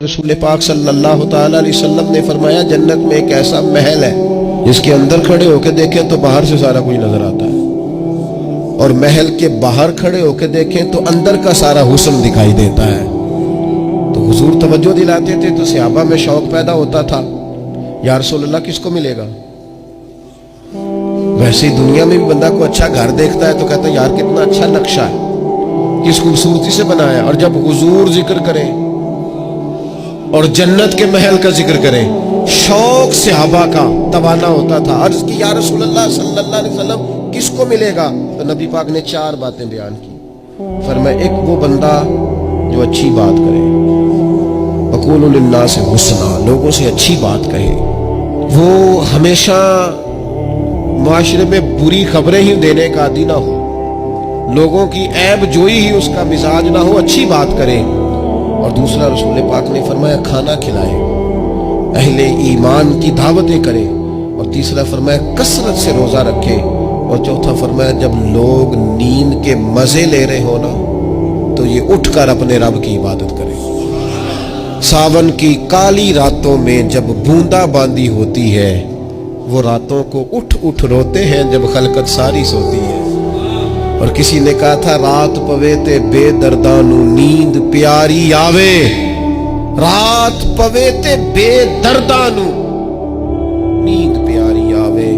رسول پاک صلی اللہ تعالی علیہ وسلم نے فرمایا جنت میں ایک ایسا محل ہے جس کے اندر کھڑے ہو کے دیکھیں تو باہر سے سارا کچھ نظر آتا ہے، اور محل کے باہر کھڑے ہو کے دیکھیں تو اندر کا سارا حسن دکھائی دیتا ہے۔ تو حضور توجہ دلاتے تھے تو صحابہ میں شوق پیدا ہوتا تھا، یا رسول اللہ کس کو ملے گا؟ ویسے ہی دنیا میں بھی بندہ کو اچھا گھر دیکھتا ہے تو کہتا ہے یار کتنا اچھا نقشہ ہے، کس خوبصورتی سے بنایا، اور جب حضور ذکر کریں اور جنت کے محل کا ذکر کریں شوق صحابہ کا توانا ہوتا تھا۔ عرض کی یا رسول اللہ صلی اللہ علیہ وسلم کس کو ملے گا؟ تو نبی پاک نے 4 باتیں بیان کی۔ فرمایا ایک وہ بندہ جو اچھی بات کرے، وقولوا للناس حسنا، لوگوں سے اچھی بات کہے، وہ ہمیشہ معاشرے میں بری خبریں ہی دینے کا عادی نہ ہو، لوگوں کی عیب جوئی ہی اس کا مزاج نہ ہو، اچھی بات کرے۔ اور دوسرا رسول پاک نے فرمایا کھانا کھلائے، اہل ایمان کی دعوتیں کرے، اور تیسرا فرمایا کثرت سے روزہ رکھے، اور چوتھا فرمایا جب لوگ نیند کے مزے لے رہے ہو نا تو یہ اٹھ کر اپنے رب کی عبادت کرے۔ ساون کی کالی راتوں میں جب بوندا باندی ہوتی ہے، وہ راتوں کو اٹھ اٹھ روتے ہیں جب خلقت ساری سوتی ہے۔ اور کسی نے کہا تھا رات پوے تے بے دردانو نیند پیاری آوے، رات پوے تے بے دردانو نیند پیاری آوے،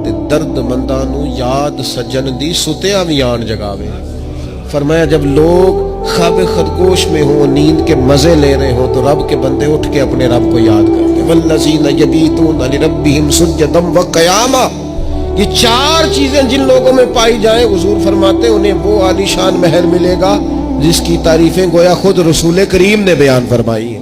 تے درد مندانو یاد سجن دی ستیاں وی آن جگاوے۔ فرمایا جب لوگ خواب خدگوش میں ہوں، نیند کے مزے لے رہے ہوں، تو رب کے بندے اٹھ کے اپنے رب کو یاد کرتے۔ والذین یبیتون لربہم سجدا وقیاما، یہ 4 چیزیں جن لوگوں میں پائی جائیں حضور فرماتے انہیں وہ عالی شان محل ملے گا جس کی تعریفیں گویا خود رسول کریم نے بیان فرمائی ہیں۔